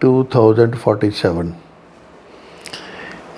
2047।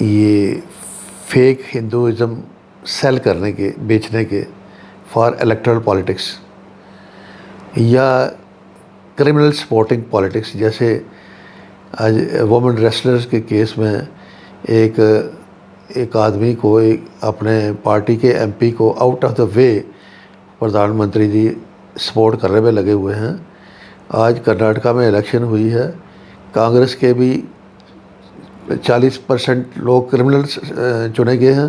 یہ fake Hinduism cell کرنے کے، بیچنے کے فار الیکٹرل پالیٹکس، یا کرمنل سپورٹنگ پالیٹکس. جیسے آج وومن ریسلرز کے کیس میں ایک آدمی کو، اپنے پارٹی کے ایم پی کو آؤٹ آف دا وے پردھان منتری جی سپورٹ کرنے میں لگے ہوئے ہیں. آج کرناٹکا میں الیکشن ہوئی ہے، کانگریس کے بھی 40% لوگ کرمنل چنے گئے ہیں،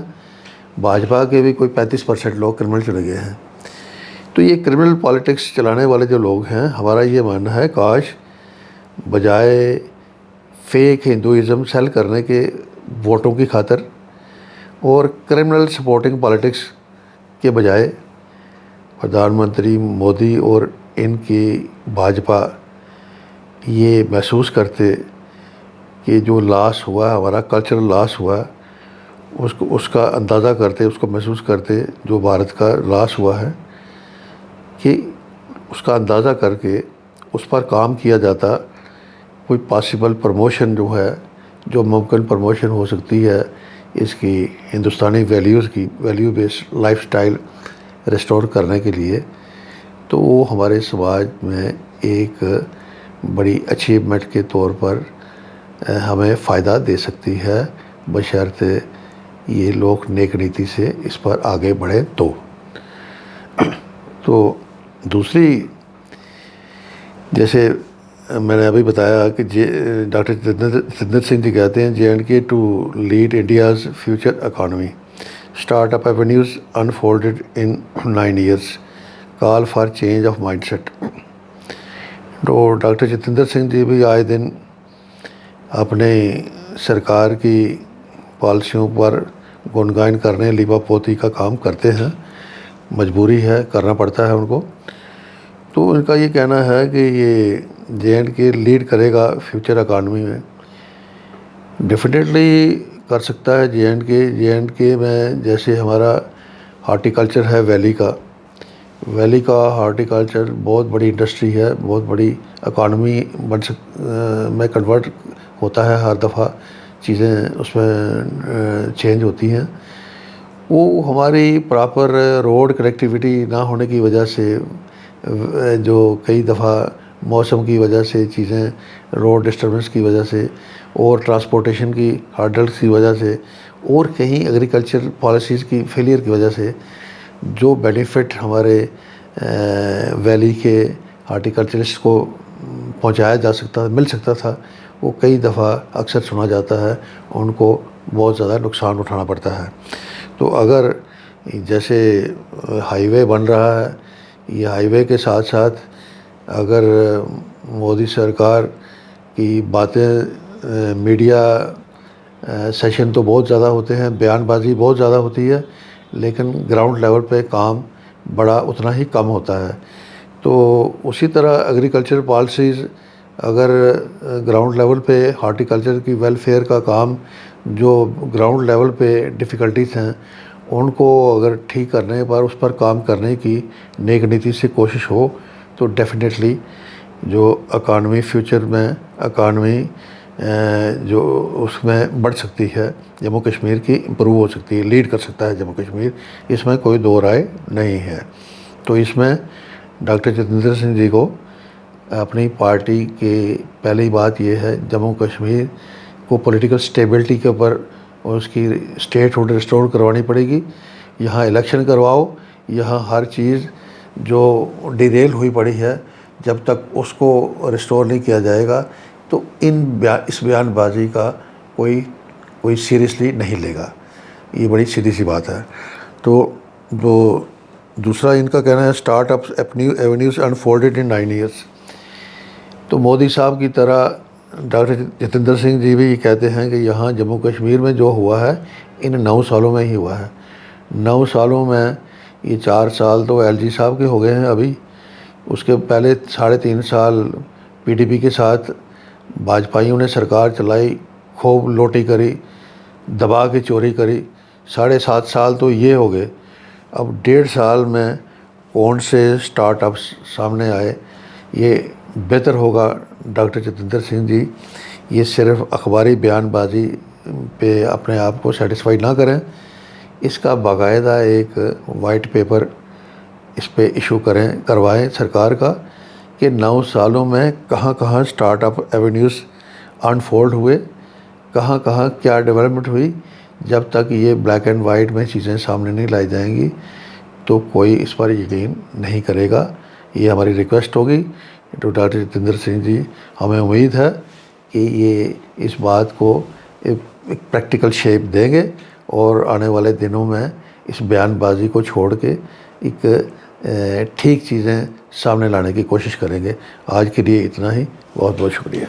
بھاجپا کے بھی کوئی 35% لوگ کرمنل چنے گئے ہیں. تو یہ کرمنل پالیٹکس چلانے والے جو لوگ ہیں، ہمارا یہ ماننا ہے کاش بجائے فیک ہندوازم سیل کرنے کے ووٹوں کی خاطر اور کرمنل سپورٹنگ پالیٹکس کے بجائے پردھان منتری مودی اور ان کی بھاجپا یہ محسوس کرتے کہ جو لاس ہوا، ہمارا کلچرل لاس ہوا، اس کا اندازہ کرتے، اس کو محسوس کرتے، جو بھارت کا لاس ہوا ہے، کہ اس کا اندازہ کر کے اس پر کام کیا جاتا. کوئی پاسبل پروموشن جو ہے، جو ممکن پروموشن ہو سکتی ہے اس کی ہندوستانی ویلیوز کی، value based life style restore کرنے کے لیے، تو وہ ہمارے سماج میں ایک بڑی اچیومنٹ کے طور پر ہمیں فائدہ دے سکتی ہے، بشرطِ یہ لوگ نیک نیتی سے اس پر آگے بڑھیں. تو دوسری، جیسے میں نے ابھی بتایا کہ ڈاکٹر جتیندر سنگھ جی کہتے ہیں J and K to lead India's future economy, startup avenues unfolded in 9 years، call for change of mindset. تو ڈاکٹر جتیندر سنگھ جی بھی آئے دن اپنے سرکار کی پالیسیوں پر گنگان کرنے، لیپا پوتی کا کام کرتے ہیں، مجبوری ہے، کرنا پڑتا ہے ان کو. تو ان کا یہ کہنا ہے کہ یہ جے اینڈ کے لیڈ کرے گا فیوچر اکانومی میں. ڈیفینیٹلی کر سکتا ہے جے اینڈ کے میں. جیسے ہمارا ہارٹیکلچر ہے، ویلی کا ہارٹیکلچر بہت بڑی انڈسٹری ہے، بہت بڑی اکانومی میں کنورٹ ہوتا ہے، ہر دفعہ چیزیں اس میں چینج ہوتی ہیں. وہ ہماری پراپر روڈ کنیکٹیویٹی نہ ہونے کی وجہ سے، جو کئی دفعہ موسم کی وجہ سے چیزیں، روڈ ڈسٹربنس کی وجہ سے، اور ٹرانسپورٹیشن کی ہارڈلس کی وجہ سے، اور کہیں ایگریکلچر پالیسیز کی فیلئر کی وجہ سے، جو بینیفٹ ہمارے ویلی کے ہارٹیکلچرسٹ کو پہنچایا جا سکتا، مل سکتا تھا، وہ کئی دفعہ اکثر سنا جاتا ہے ان کو بہت زیادہ نقصان اٹھانا پڑتا ہے. تو اگر جیسے ہائی وے بن رہا ہے، یہ ہائی وے کے ساتھ ساتھ اگر مودی سرکار کی باتیں، میڈیا سیشن تو بہت زیادہ ہوتے ہیں، بیان بازی بہت زیادہ ہوتی ہے، لیکن گراؤنڈ لیول پہ کام بڑا اتنا ہی کم ہوتا ہے. تو اسی طرح ایگریکلچر پالیسیز، اگر گراؤنڈ لیول پہ ہارٹیکلچر کی ویلفیئر کا کام، جو گراؤنڈ لیول پہ ڈیفیکلٹیز ہیں ان کو اگر ٹھیک کرنے پر، اس پر کام کرنے کی نیک نیتی سے کوشش ہو، تو ڈیفینیٹلی جو اکانومی فیوچر میں اکانومی جو اس میں بڑھ سکتی ہے، جموں کشمیر کی امپروو ہو سکتی ہے، لیڈ کر سکتا ہے جموں کشمیر، اس میں کوئی دو رائے نہیں ہے. تو اس میں ڈاکٹر جتیندر سنگھ جی کو اپنی پارٹی کے پہلی بات یہ ہے، جموں کشمیر کو پولیٹیکل سٹیبلٹی کے اوپر اور اس کی اسٹیٹ ہوڈ ریسٹور کروانی پڑے گی. یہاں الیکشن کرواؤ، یہاں ہر چیز جو ڈیریل ہوئی پڑی ہے، جب تک اس کو ریسٹور نہیں کیا جائے گا تو اس بیان بازی کا کوئی سیریسلی نہیں لے گا. یہ بڑی سیدھی سی بات ہے. تو جو دوسرا ان کا کہنا ہے، start up avenues unfolded in 9 years. تو مودی صاحب کی طرح ڈاکٹر جتیندر سنگھ جی بھی کہتے ہیں کہ یہاں جموں کشمیر میں جو ہوا ہے ان 9 سالوں میں ہی ہوا ہے. 9 سالوں میں یہ 4 سال تو ایل جی صاحب کے ہو گئے ہیں ابھی، اس کے پہلے 3.5 سال پی ڈی پی کے ساتھ بھاجپائیوں نے سرکار چلائی، خوب لوٹی کری، دبا کے چوری کری. 7.5 سال تو یہ ہو گئے. اب 1.5 سال میں کون سے سٹارٹ اپس سامنے آئے؟ یہ بہتر ہوگا ڈاکٹر جتیندر سنگھ جی یہ صرف اخباری بیان بازی پہ اپنے آپ کو سیٹسفائی نہ کریں، اس کا باقاعدہ ایک وائٹ پیپر اس پہ ایشو کروائیں سرکار کا کہ 9 سالوں میں کہاں کہاں سٹارٹ اپ ایونیوز انفولڈ ہوئے، کہاں کہاں کیا ڈیولپمنٹ ہوئی۔ جب تک یہ بلیک اینڈ وائٹ میں چیزیں سامنے نہیں لائی جائیں گی تو کوئی اس پر یقین نہیں کرے گا۔ یہ ہماری ریکویسٹ ہوگی ٹو ڈاکٹر جتیندر سنگھ جی۔ ہمیں امید ہے کہ یہ اس بات کو ایک پریکٹیکل شیپ دیں گے اور آنے والے دنوں میں اس بیان بازی کو چھوڑ کے ایک ٹھیک چیزیں سامنے لانے کی کوشش کریں گے۔ آج کے لیے اتنا ہی، بہت بہت شکریہ۔